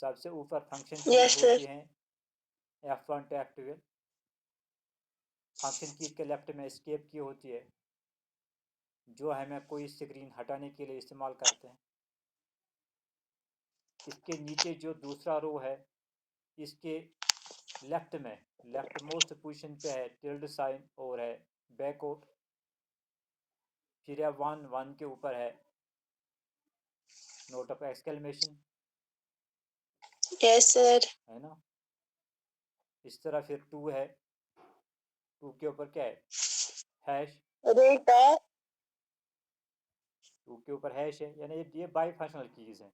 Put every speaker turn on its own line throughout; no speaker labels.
सबसे ऊपर फंक्शन की
Yes, sir.
होती है F1 to F12। फंक्शन की के लेफ्ट में एस्केप की होती है, जो हमें कोई स्क्रीन हटाने के लिए इस्तेमाल करते हैं। इसके नीचे जो दूसरा रो है, इसके लेफ्ट में लेफ्ट मोस्ट पोजीशन पे है टिल्ड साइन और है बैकआउट। फिर है वन, वन के ऊपर है note of exclamation,
Yes, sir.
है ना। इस तरह फिर टू है, टू के ऊपर क्या है, हैश।
Rate of.
टू के ऊपर हैश है, यानी ये बाई फंक्शनल कीज है।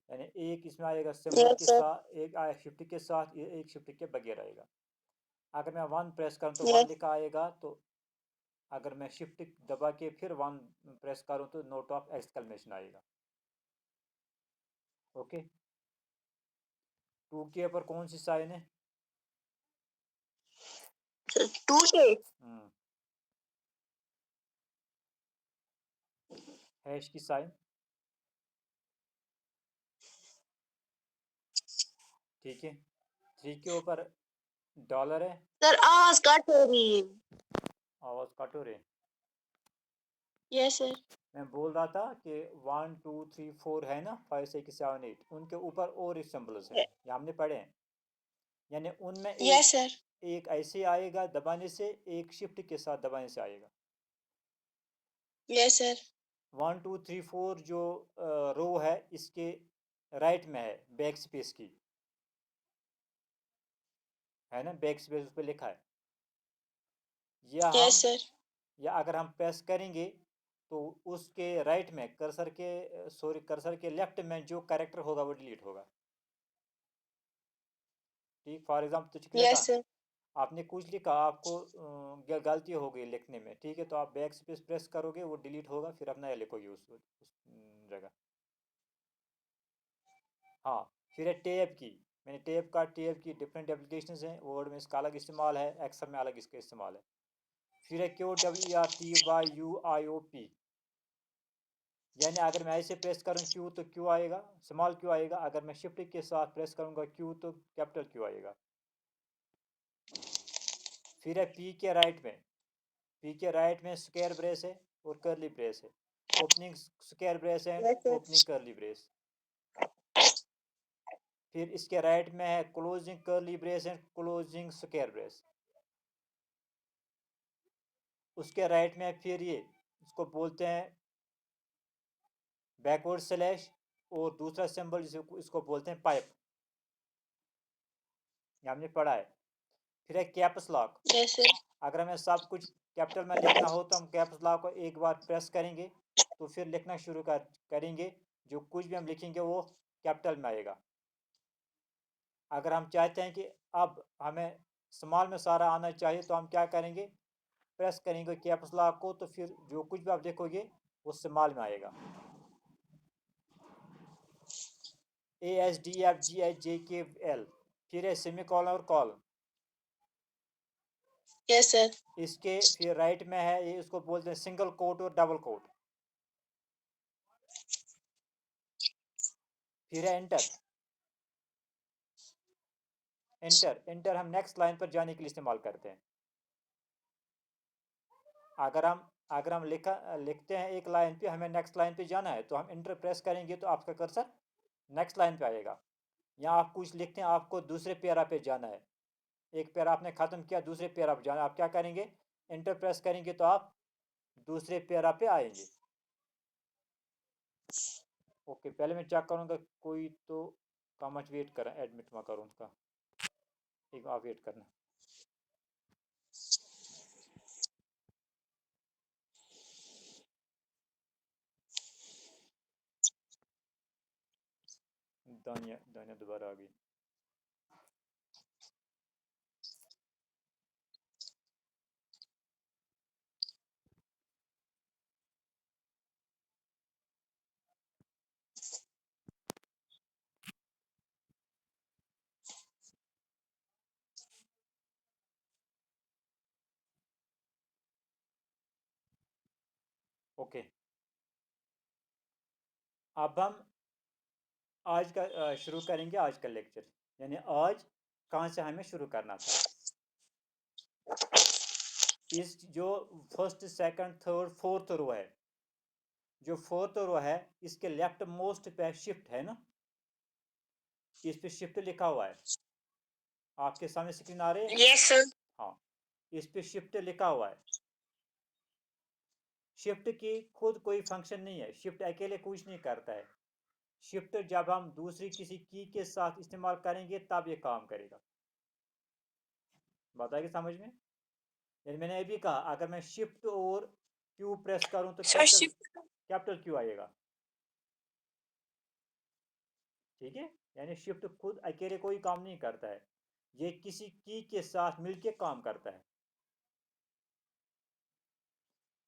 यानी एक इसमें आएगा सिंबल के
Yes, sir.
साथ, एक आया शिफ्ट के साथ, एक शिफ्ट के बगैर आएगा। अगर मैं वन प्रेस करूँ तो वन
Yes.
लिखा आएगा, तो अगर मैं शिफ्ट दबा के फिर वन प्रेस करूँ तो नोट ऑफ एक्सक्लेमेशन आएगा। ओके। टू के ऊपर कौन सी साइन है?
Two shades.
हैश की साइन, ठीक है। थ्री के ऊपर डॉलर है।
Sir, आवाज कट हो रही है।
आवाज कट हो रही है।
Yes, sir.
मैं बोल रहा था कि 1 2 3 4 है ना, 5 6 7 8, उनके ऊपर और सिंबल्स हैं, ये हमने पढ़े हैं। यानी उनमें
Yes, sir.
एक ऐसे आएगा दबाने से, एक शिफ्ट के साथ दबाने से आएगा।
Yes, sir.
1 2 3 4 जो रो है, इसके राइट में है बैक स्पेस की, है ना, बैक स्पेस उस पर लिखा है।
Yes, sir.
या अगर हम प्रेस करेंगे तो उसके राइट में कर्सर के लेफ्ट में जो कैरेक्टर होगा वो डिलीट होगा। ठीक, फॉर एग्जाम्पल तो लिखा,
Yes, sir.
आपने कुछ लिखा, आपको गलती हो गई लिखने में, ठीक है, तो आप बैक स्पेस प्रेस करोगे, वो डिलीट होगा, फिर अपना ये लिखोगे उस जगह। हाँ, फिर है टैब की। मैंने टैब की डिफरेंट एप्लीकेशन हैं, वर्ड में इसका अलग इस्तेमाल है, एक्सेल में अलग इसका इस्तेमाल है। फिर है QWERTYUIOP, यानी अगर मैं ऐसे प्रेस करूँ क्यू तो क्यू आएगा, स्मॉल क्यू आएगा। अगर मैं शिफ्ट के साथ प्रेस करूँगा क्यू तो कैपिटल क्यू आएगा। फिर है पी के राइट में स्क्वायर ब्रेस है और कर्ली ब्रेस है, ओपनिंग स्क्वायर ब्रेस है,
Yes, sir.
Opening curly brace. फिर इसके राइट में है closing curly brace and closing square brace. उसके राइट में फिर ये इसको बोलते हैं बैकवर्ड स्लैश, और दूसरा सिंबल इसको बोलते हैं पाइप, ये हमने पढ़ा है। फिर है कैप्स लॉक।
Yes, sir.
अगर हमें सब कुछ कैपिटल में लिखना हो तो हम कैप्स लॉक को एक बार प्रेस करेंगे तो फिर लिखना शुरू करेंगे, जो कुछ भी हम लिखेंगे वो कैपिटल में आएगा। अगर हम चाहते हैं कि अब हमें स्मॉल में सारा आना चाहिए तो हम क्या करेंगे, प्रेस करेंगे कैप्स लॉक को, तो फिर जो कुछ भी आप देखोगे वो स्मॉल में आएगा। ASDFGHJKL, फिर है सेमी कॉलन और कॉलन।
Yes, sir.
इसके फिर राइट में है, ये इसको बोलते हैं सिंगल कोट और डबल कोट। फिर है एंटर। एंटर हम नेक्स्ट लाइन पर जाने के लिए इस्तेमाल करते हैं। अगर हम लिखते हैं एक लाइन पे, हमें नेक्स्ट लाइन पे जाना है, तो हम एंटर प्रेस करेंगे तो आपका कर्सर नेक्स्ट लाइन पे आएगा। या आप कुछ लिखते हैं, आपको दूसरे पैरा पे जाना है, एक पैरा आपने खत्म किया, दूसरे पैरा पे जाना है, आप क्या करेंगे, एंटर प्रेस करेंगे तो आप दूसरे पैरा पे आएंगे। ओके, पहले मैं चेक करूँगा कोई तो कमेंट वेट करें, एडमिट में करूँ उसका, एक आप वेट करना। दानिया दानिया दोबारा आ गई। ओके, अब हम आज का शुरू करेंगे आज का लेक्चर, यानी आज कहाँ से हमें शुरू करना था। इस जो first second third fourth row है, जो फोर्थ रो है इसके लेफ्ट मोस्ट पे शिफ्ट है ना, इस पे शिफ्ट लिखा हुआ है, आपके सामने स्क्रीन आ रही है।
Yes, sir.
हाँ, इस पे शिफ्ट लिखा हुआ है। शिफ्ट की खुद कोई फंक्शन नहीं है, शिफ्ट अकेले कुछ नहीं करता है। शिफ्ट जब हम दूसरी किसी की के साथ इस्तेमाल करेंगे तब ये काम करेगा। बताएगा समझ में? यानी मैंने अभी कहा अगर मैं शिफ्ट और क्यू प्रेस करूं तो
Sir, shift.
कैपिटल क्यू आएगा। ठीक है, यानी शिफ्ट खुद अकेले कोई काम नहीं करता है, ये किसी की के साथ मिलके काम करता है।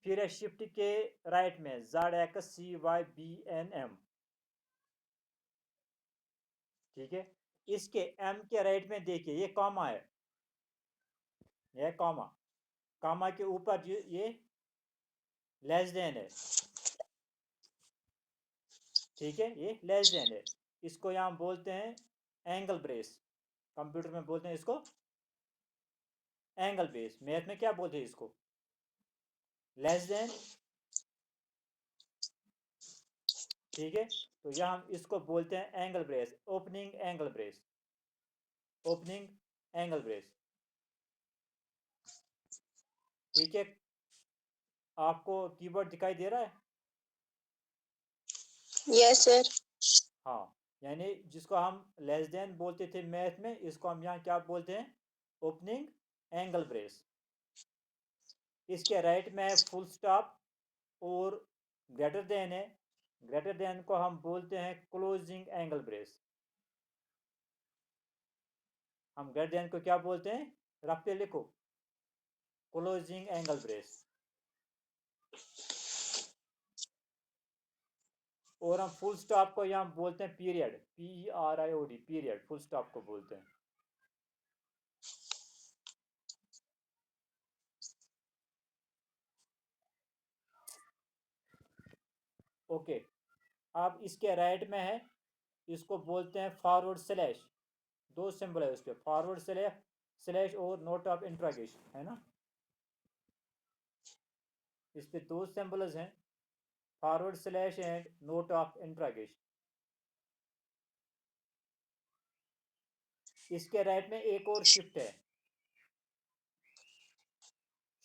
फिर है शिफ्ट के राइट में ZXCYBNM। ठीक है, इसके एम के राइट में देखिए ये कॉमा है, यह कॉमा, कॉमा के ऊपर ये लेस देन है। ठीक है, ये लेस देन है, इसको यहाँ बोलते हैं एंगल ब्रेस। कंप्यूटर में बोलते हैं इसको एंगल ब्रेस, मैथ में क्या बोलते हैं इसको, लेस देन। ठीक है, तो यहाँ हम इसको बोलते हैं angle brace, opening angle brace, opening angle brace. ठीक है, आपको कीबोर्ड दिखाई दे रहा है?
Yes, sir.
हाँ, यानी जिसको हम लेस देन बोलते थे मैथ में, इसको हम यहाँ क्या बोलते हैं, ओपनिंग एंगल ब्रेस। इसके राइट में है फुल स्टॉप और ग्रेटर देन है, ग्रेटर देन को हम बोलते हैं क्लोजिंग एंगल ब्रेस। हम ग्रेटर देन को क्या बोलते हैं, रफ पे लिखो, क्लोजिंग एंगल ब्रेस। और हम फुल स्टॉप को यहाँ बोलते हैं period, PERIOD, period, full stop को बोलते हैं। ओके, अब इसके राइट में है, इसको बोलते हैं फॉरवर्ड स्लैश, दो सिंबल है उसके, फॉरवर्ड स्लैश स्लैश और नोट ऑफ इंट्रोगेशन है ना, इस पे दो सिंबल्स हैं, forward slash and note of interrogation. इसके राइट में एक और शिफ्ट है,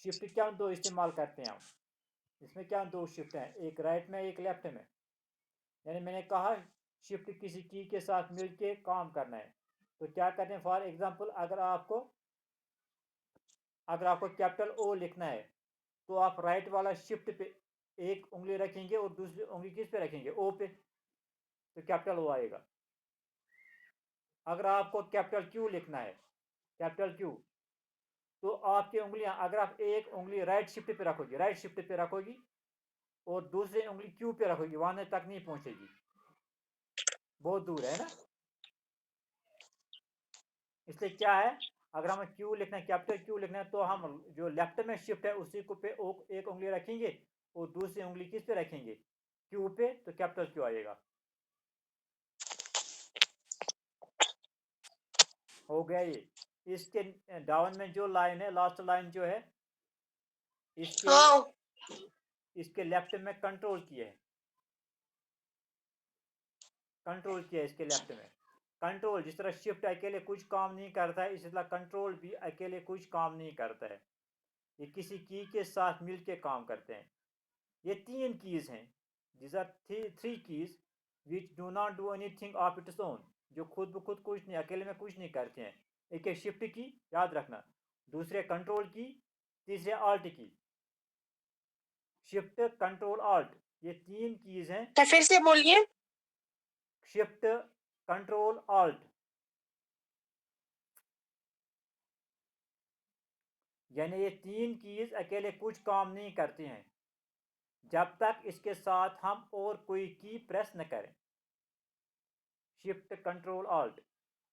शिफ्ट क्या दो इस्तेमाल करते हैं हम, इसमें क्या दो शिफ्ट हैं, एक राइट में एक लेफ्ट में। यानी मैंने कहा शिफ्ट किसी की के साथ मिलके काम करना है, तो क्या करते हैं, फॉर एग्जांपल अगर आपको कैपिटल ओ लिखना है तो आप राइट वाला शिफ्ट पे एक उंगली रखेंगे और दूसरी उंगली किस पे रखेंगे, ओ पे, तो कैपिटल ओ आएगा। अगर आपको कैपिटल क्यू लिखना है, कैपिटल क्यू, तो आपकी उंगलियां, अगर आप एक उंगली राइट शिफ्ट पे रखोगी, राइट शिफ्ट पे रखोगी और दूसरी उंगली क्यू पे रखोगी, वहां तक नहीं पहुंचेगी, बहुत दूर है ना। इसलिए क्या है, अगर हमें क्यू लिखना है, कैपिटल क्यू लिखना है, तो हम जो लेफ्ट में शिफ्ट है उसी को पे एक उंगली रखेंगे और दूसरी उंगली किस पे रखेंगे, क्यू पे, तो कैपिटल क्यू आएगा। हो गया ये। इसके डाउन में जो लाइन है, लास्ट लाइन जो है, इसके
Oh,
इसके लेफ्ट में कंट्रोल की है, कंट्रोल किया है इसके लेफ्ट में। कंट्रोल जिस तरह शिफ्ट अकेले कुछ काम नहीं करता है, इसी तरह कंट्रोल भी अकेले कुछ काम नहीं करता है, ये किसी की के साथ मिलके काम करते हैं। ये तीन कीज हैं, this are three keys which do not do anything of its own, जो खुद ब खुद कुछ नहीं, अकेले में कुछ नहीं करते हैं। एक है शिफ्ट की, याद रखना, दूसरे कंट्रोल की, तीसरे आल्ट की। शिफ्ट कंट्रोल आल्ट, ये तीन कीज हैं,
तो फिर से बोलिए।
शिफ्ट कंट्रोल आल्ट, यानी ये तीन कीज अकेले कुछ काम नहीं करती हैं जब तक इसके साथ हम और कोई की प्रेस न करें। शिफ्ट कंट्रोल आल्ट,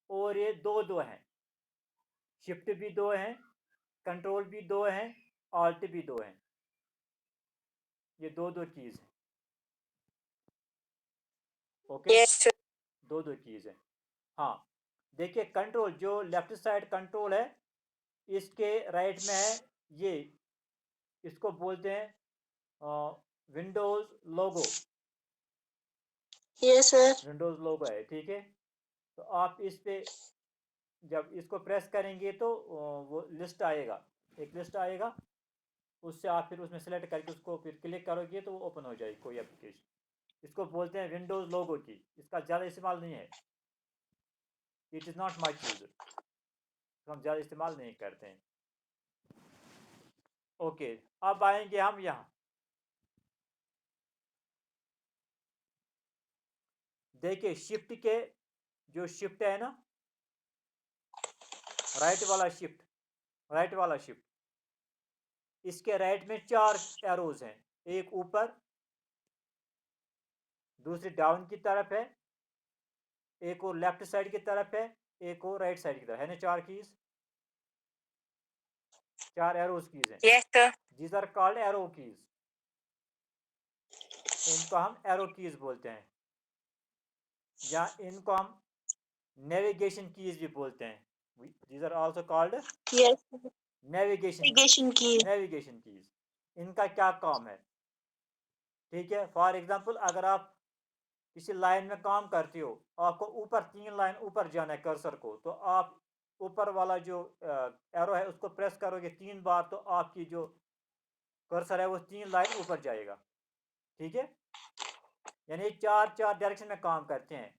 और ये दो दो हैं, शिफ्ट भी दो हैं, कंट्रोल भी दो हैं, आल्ट भी दो हैं, ये दो दो कीज हैं। Okay,
Yes, sir.
दो कीज है। हाँ देखिए, कंट्रोल जो लेफ्ट साइड कंट्रोल है इसके राइट में है ये, इसको बोलते हैं विंडोज लोगो।
Yes, sir.
विंडोज लोगो है, ठीक है। तो आप इस पे जब इसको प्रेस करेंगे तो वो लिस्ट आएगा, एक लिस्ट आएगा, उससे आप फिर उसमें सेलेक्ट करके उसको फिर क्लिक करोगे तो वो ओपन हो जाएगी कोई एप्लीकेशन। इसको बोलते हैं विंडोज लोगो की, इसका ज़्यादा इस्तेमाल नहीं है, it is not much use, तो हम ज़्यादा इस्तेमाल नहीं करते हैं। ओके, अब आएंगे हम यहाँ, देखिए शिफ्ट के जो शिफ्ट है ना, राइट वाला शिफ्ट, राइट वाला शिफ्ट, इसके राइट में 4 एरोज हैं, एक ऊपर, दूसरी डाउन की तरफ है, एक और लेफ्ट साइड की तरफ है, एक और राइट साइड की तरफ है ना, 4 कीज, 4 एरोज कीज हैं।
Yes, sir.
These are called arrow keys, इनको हम एरो कीज बोलते हैं, या इनको हम नेविगेशन कीज भी बोलते हैं। These are also called
Yes.
Navigation
Navigation key.
Navigation keys. इनका क्या काम है, ठीक है। फॉर एग्जांपल अगर आप किसी लाइन में काम करते हो, आपको ऊपर 3 लाइन ऊपर जाना है कर्सर को, तो आप ऊपर वाला जो एरो है उसको प्रेस करोगे 3 बार, तो आपकी जो कर्सर है वो 3 लाइन ऊपर जाएगा, ठीक है। यानी 4 डायरेक्शन में काम करते हैं।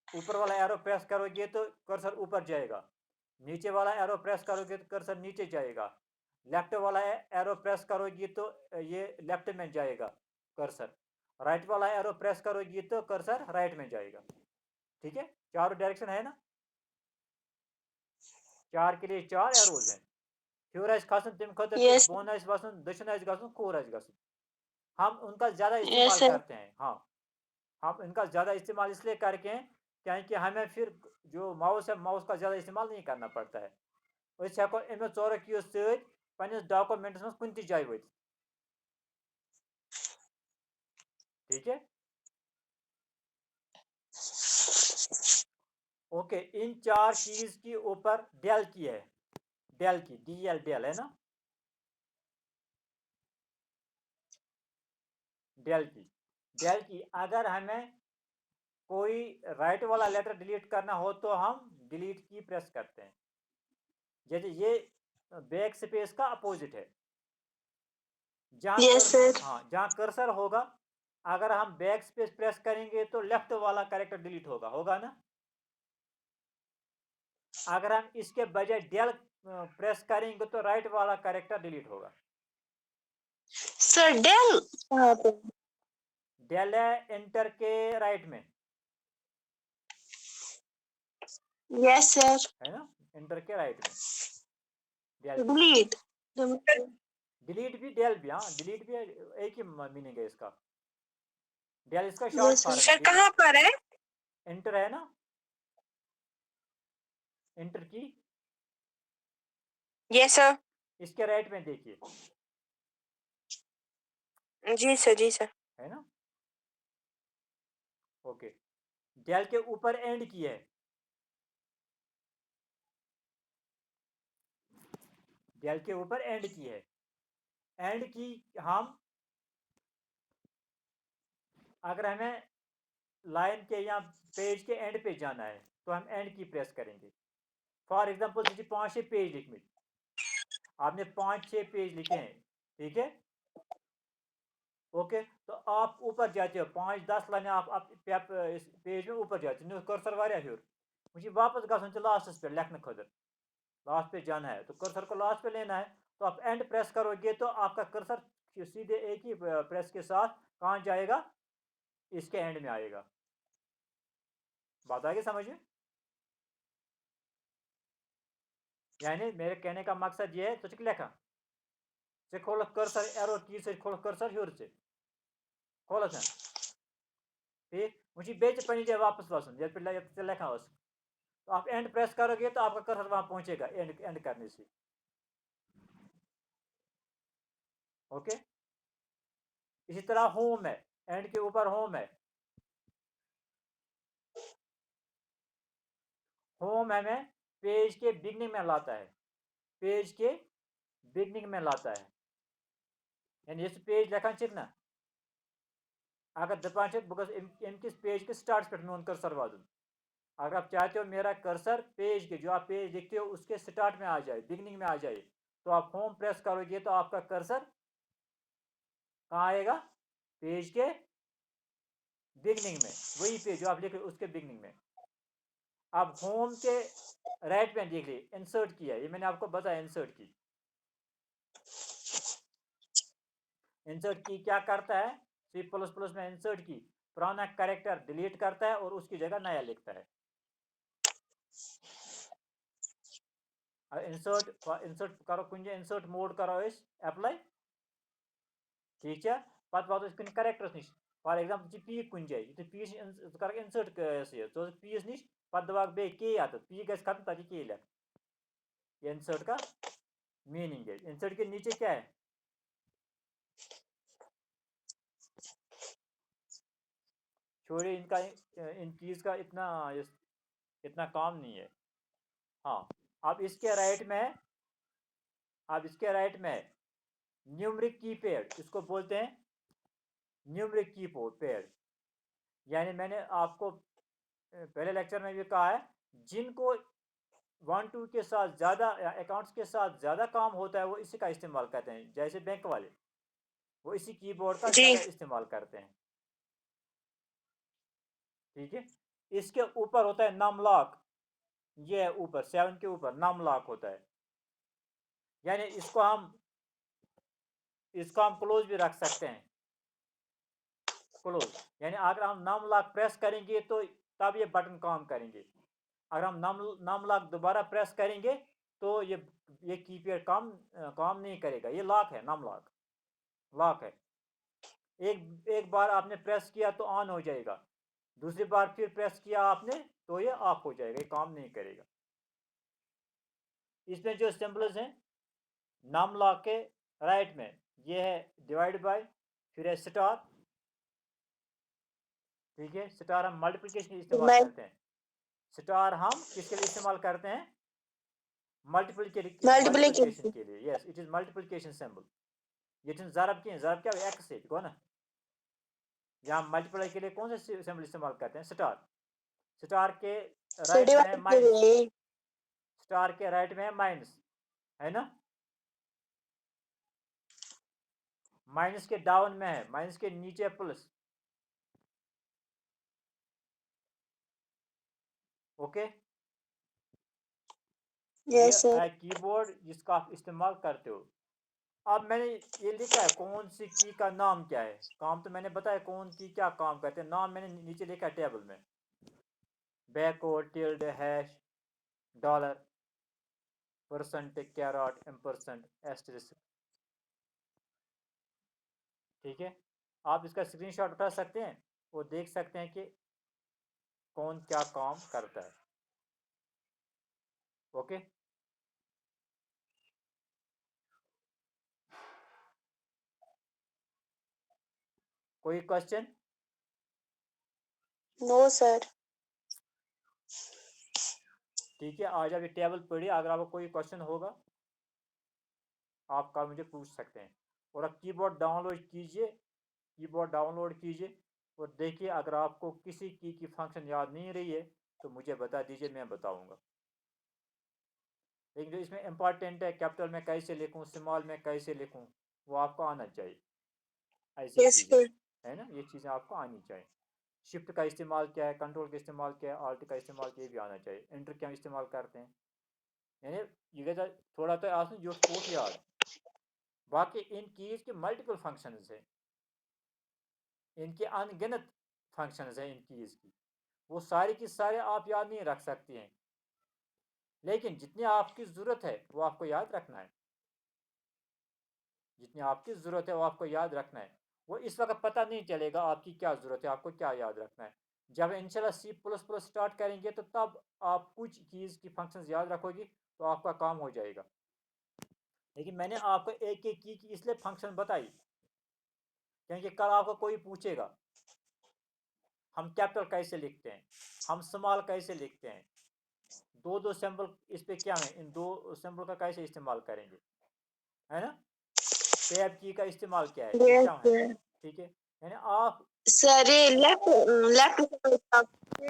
ऊपर वाला एरो प्रेस करोगे तो कर्सर ऊपर जाएगा, नीचे वाला एरो प्रेस करोगे तो कर्सर नीचे जाएगा, लेफ्ट वाला एरो प्रेस करोगी तो ये लेफ्ट में जाएगा कर्सर, राइट वाला एरो प्रेस करोगी तो कर्सर राइट में जाएगा, ठीक है। चारों डायरेक्शन है ना, 4 के लिए 4 एरोज हैं। ह्योर खसन तम खतर
Yes.
बोन वसन दक्षिण गसन खोर गसन, हम उनका ज़्यादा
Yes,
इस्तेमाल
sir.
करते हैं। हाँ, हम इनका ज़्यादा इस्तेमाल इसलिए करके हैं क्योंकि हमें फिर जो माउस है माउस का ज़्यादा इस्तेमाल नहीं करना पड़ता है। अस हेको अमो 4 कीज सन्निस डॉक्यूमेंट्स में कुन जाए वत, ठीक है। ओके, इन 4 कीज की ऊपर डेल की है, डेल की, DL डेल है ना, डेल की, डेल की। अगर हमें कोई राइट वाला लेटर डिलीट करना हो तो हम डिलीट की प्रेस करते हैं, जैसे ये बैक स्पेस का अपोजिट है। जहाँ
Yes, sir.
हाँ, जहाँ कर्सर होगा, अगर हम बैक स्पेस प्रेस करेंगे तो लेफ्ट वाला कैरेक्टर डिलीट होगा, होगा ना। अगर हम इसके बजाय डेल प्रेस करेंगे तो राइट वाला कैरेक्टर डिलीट होगा।
Sir, Dell.
डेल है एंटर के राइट में,
Yes, sir.
है ना, एंटर के राइट में डेल की।
Delete.
डिलीट भी डेल भी, हाँ डिलीट भी एक ही मीनिंग है इसका। डेल इसका शॉर्ट
Yes, sir.
फॉर्म है,
Sir, कहाँ पर है?
एंटर है ना, एंटर की,
Yes, sir.
इसके राइट में देखिए,
जी सर, जी सर.
है ना। ओके, डेल के ऊपर एंड की है, डेल के ऊपर एंड की है। एंड की हम अगर हमें लाइन के या पेज के एंड पे जाना है तो हम एंड की प्रेस करेंगे। फॉर एग्जांपल 5-6 पेज लिखे, आपने 5-6 पेज लिखे हैं, ठीक है। ओके, तो आप ऊपर जाते हो 5-10 लाइन आप इस पेज में ऊपर जाते हो, कर्सर वारिया हूर, मुझे वापस गसन लास्टस पे लिखने खुद, लास्ट पे जाना है तो कर्सर को लास्ट पे लेना है, तो आप एंड प्रेस करोगे तो आपका कर्सर सीधे एक ही प्रेस के साथ कहाँ जाएगा, इसके एंड में आएगा। बात आ गई समझ में। यानी मेरे कहने का मकसद ये है, तो लिखा से खोल कर्सर एरो की से खोल कर्सर हूर से खोल सन, ठीक, मुझे बेच पनी जाए वापस वसन ये पे लिखा हो, तो आप एंड प्रेस करोगे तो आपका कर्सर वहां पहुंचेगा एंड एंड करने से। ओके, इसी तरह होम है, एंड के ऊपर होम है, होम हमें पेज के बिगनिंग में लाता है, पेज के बिगनिंग में लाता है। यानी इस पेज लेखन ना अगर दपान बस किस पेज के स्टार्ट पे मोन कर्सर वादुन। अगर आप चाहते हो मेरा कर्सर पेज के जो आप पेज लिखते हो उसके स्टार्ट में आ जाए, बिगनिंग में आ जाए, तो आप होम प्रेस करोगे तो आपका कर्सर कहाँ आएगा? पेज के बिगनिंग में, वही पेज जो आप लिख रहे हो उसके बिगनिंग में। अब होम के राइट में देख लीजिए इंसर्ट किया, ये मैंने आपको बताया इंसर्ट की। इंसर्ट की क्या करता है? C++ में इंसर्ट की पुराना कैरेक्टर डिलीट करता है और उसकी जगह नया लिखता है। इंसर्ट करो कुछ इंसर्ट मोड करो इस अप्लाई, ठीक है। पत वातो कुछ कैरेक्टर्स निश, फॉर एग्जांपल पी कुछ जाए ये पी कर इंसर्ट तो पीस निश पत दबाग बे के आता पी गस खत्म तक के लिख, ये इंसर्ट का मीनिंग है। इंसर्ट के नीचे क्या है? छोड़िए इनका, इन कीज का इतना काम नहीं है। हाँ, अब इसके राइट में, अब इसके राइट में न्यूमरिक कीपैड, इसको बोलते हैं न्यूमरिक कीपैड। यानी मैंने आपको पहले लेक्चर में भी कहा है, जिनको 1 2 के साथ ज़्यादा अकाउंट्स के साथ ज़्यादा काम होता है वो इसी का इस्तेमाल करते हैं। जैसे बैंक वाले वो इसी कीबोर्ड का
जी
ज़्यादा इस्तेमाल करते हैं, ठीक है। इसके ऊपर होता है नम लॉक, ये है ऊपर 7 के ऊपर नम लॉक होता है। यानी इसको हम क्लोज भी रख सकते हैं, क्लोज। यानी अगर हम नम लॉक प्रेस करेंगे तो तब ये बटन काम करेंगे। अगर हम नम लॉक दोबारा प्रेस करेंगे तो ये कीपैड काम नहीं करेगा। ये लॉक है, नम लॉक लॉक है। एक बार आपने प्रेस किया तो ऑन हो जाएगा, दूसरी बार फिर प्रेस किया आपने तो ये ऑफ हो जाएगा, ये काम नहीं करेगा। इसमें जो सिंबल्स हैं नम लॉक के राइट में, ये है डिवाइड बाय, फिर है स्टार, ठीक है। स्टार हम मल्टीप्लिकेशन के इस्तेमाल
मैं
करते हैं, स्टार हम किसके लिए इस्तेमाल करते हैं? मल्टीप्लिकेशन
मल्टीप्लिकेशन
के लिए। Yes, it is multiplication symbol. ये ज़रब की ज़रब क्या एक्स से को ना, यहाँ मल्टीप्लाई के लिए कौन से सिंबल इस्तेमाल करते हैं? स्टार। स्टार के राइट में है
डिवाइड के
माइनस,
लिए
स्टार के राइट में है माइनस, है ना। माइनस के डाउन में है, माइनस के नीचे प्लस, ओके। ये
यस सर
है कीबोर्ड जिसका आप इस्तेमाल करते हो। अब मैंने ये लिखा है कौन सी की का नाम क्या है, काम तो मैंने बताया कौन की क्या काम करते हैं, नाम मैंने नीचे लिखा है टेबल में, backward tilde hash dollar percent caret ampersand asterisk, ठीक है। आप इसका स्क्रीनशॉट उठा सकते हैं और देख सकते हैं कि कौन क्या काम करता है, ओके। कोई क्वेश्चन?
नो सर
ठीक है, आज आप ये टेबल पढ़िए, अगर आपको कोई क्वेश्चन होगा आप कल मुझे पूछ सकते हैं। और आप कीबोर्ड डाउनलोड कीजिए, कीबोर्ड डाउनलोड कीजिए और देखिए, अगर आपको किसी की फंक्शन याद नहीं रही है तो मुझे बता दीजिए, मैं बताऊंगा। लेकिन जो इसमें इंपॉर्टेंट है, कैपिटल में कैसे लिखूं, स्मॉल में कैसे लिखूं, वो आपको आना चाहिए। ऐसी
यस
चीज़ें
सर
है ना, ये चीज़ें आपको आनी चाहिए। शिफ्ट का इस्तेमाल क्या है, कंट्रोल का इस्तेमाल क्या है, आल्ट का इस्तेमाल क्या, भी आना चाहिए। एंटर क्या इस्तेमाल करते हैं, यानी ये थोड़ा तो आसन जो पोट याद। बाकी इन कीज़ के मल्टीपल फंक्शंस हैं, इनके अनगिनत फंक्शंस हैं इन कीज़ की, वो सारी की सारे आप याद नहीं रख सकते हैं, लेकिन जितनी आपकी ज़रूरत है वो आपको याद रखना है, जितनी आपकी ज़रूरत है वो आपको याद रखना है। वो इस वक्त पता नहीं चलेगा आपकी क्या ज़रूरत है, आपको क्या याद रखना है। जब इंशाल्लाह C++ स्टार्ट करेंगे तो तब आप कुछ कीज़ की फंक्शंस याद रखोगी तो आपका काम हो जाएगा। लेकिन मैंने आपको एक एक की इसलिए फंक्शन बताई क्योंकि कल आपको कोई पूछेगा हम कैपिटल कैसे लिखते हैं, हम स्मॉल कैसे लिखते हैं, दो सिंबल इस पे क्या है, इन दो सिंबल का कैसे इस्तेमाल करेंगे, है ना। टैब की का इस्तेमाल क्या है, ये
Yes,
क्या है,
sir.
ठीक है। यानी आप
सर ये लेफ्ट लेफ्ट साइड
जी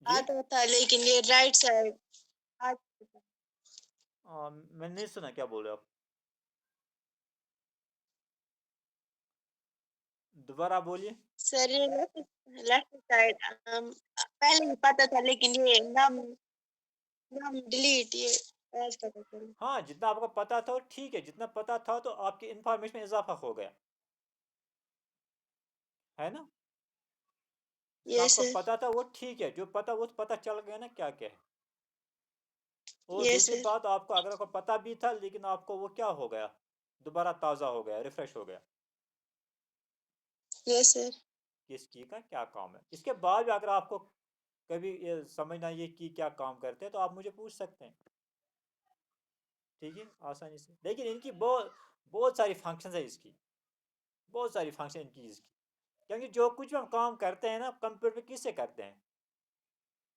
आता था लेकिन ये राइट साइड।
मैंने नहीं सुना, क्या बोल रहे हो आप, दोबारा बोलिए।
सर ये लेफ्ट साइड पहले ही पता था लेकिन ये नाम नाम डिलीट ये आज पता चला।
हाँ, जितना आपको पता था वो ठीक है, जितना पता था तो आपकी इंफॉर्मेशन में इजाफा हो गया, है ना। जितना
यस
आपको
सर।
पता था वो ठीक है, जो पता वो तो पता चल गया ना क्या क्या है। और
यस
दूसरी
सर।
बात, आपको अगर आपको पता भी था लेकिन आपको वो क्या हो गया, दोबारा ताज़ा हो गया, रिफ्रेश हो गया।
Yes sir.
किस की का क्या काम है, इसके बाद भी अगर आपको कभी ये समझना ये की क्या काम करते हैं तो आप मुझे पूछ सकते हैं, ठीक है, आसानी से। लेकिन इनकी बहुत बहुत सारी फंक्शंस है इसकी, बहुत सारी फंक्शन इनकी इसकी। क्योंकि जो कुछ भी हम काम करते हैं ना कंप्यूटर पे, किससे करते हैं,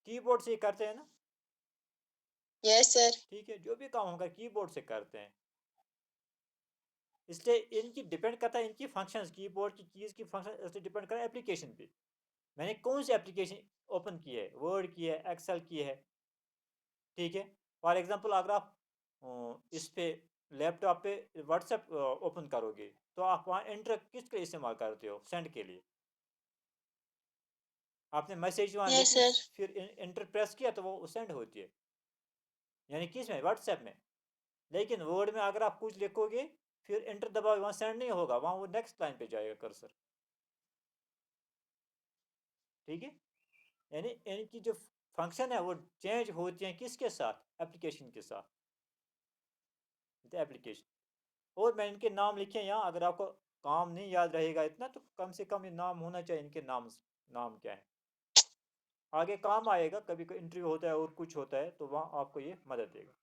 कीबोर्ड से ही करते हैं ना,
यस सर।
ठीक है। जो भी काम हम कीबोर्ड से करते हैं, इसलिए इनकी डिपेंड करता है, इनकी फंक्शंस, कीबोर्ड की कीज़ की फंक्शन इसलिए डिपेंड करता है एप्लीकेशन पे, मैंने कौन सी एप्लीकेशन ओपन की है, वर्ड की है, एक्सेल की है, ठीक है। फॉर एग्जांपल अगर आप इस पे लैपटॉप पे व्हाट्सएप ओपन करोगे तो आप वहाँ एंटर किसके लिए इस्तेमाल करते हो, सेंड के लिए। आपने मैसेज वहाँ
यस
लिखी,
सर।
फिर एंटर प्रेस किया तो वो सेंड होती है, यानी किस में, व्हाट्सएप में। लेकिन वर्ड में अगर आप कुछ लिखोगे फिर एंटर दबाओगे, वहाँ सेंड नहीं होगा, वहाँ वो नेक्स्ट लाइन पे जाएगा कर्सर, ठीक है। यानी इनकी जो फंक्शन है वो चेंज होती हैं किसके साथ, एप्लीकेशन के साथ, एप्लीकेशन। और मैं इनके नाम लिखे यहाँ, अगर आपको काम नहीं याद रहेगा इतना तो कम से कम ये नाम होना चाहिए, इनके नाम, नाम क्या है, आगे काम आएगा, कभी कोई इंटरव्यू होता है और कुछ होता है तो वहाँ आपको ये मदद देगा।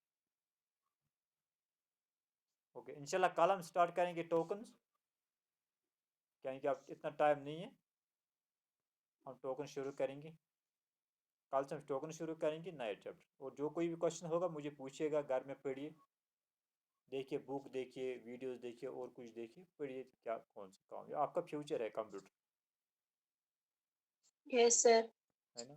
ओके, इंशाल्लाह कल हम स्टार्ट करेंगे टोकन्स, क्योंकि अब इतना टाइम नहीं है, हम टोकन शुरू करेंगे कल से, हम टोकन शुरू करेंगे नए चैप्टर। और जो कोई भी क्वेश्चन होगा मुझे पूछिएगा, घर में पढ़िए, देखिए बुक देखिए, वीडियोस देखिए, और कुछ देखिए, पढ़िए क्या कौन सा काम, ये आपका फ्यूचर है कंप्यूटर,
यस सर।
है ना।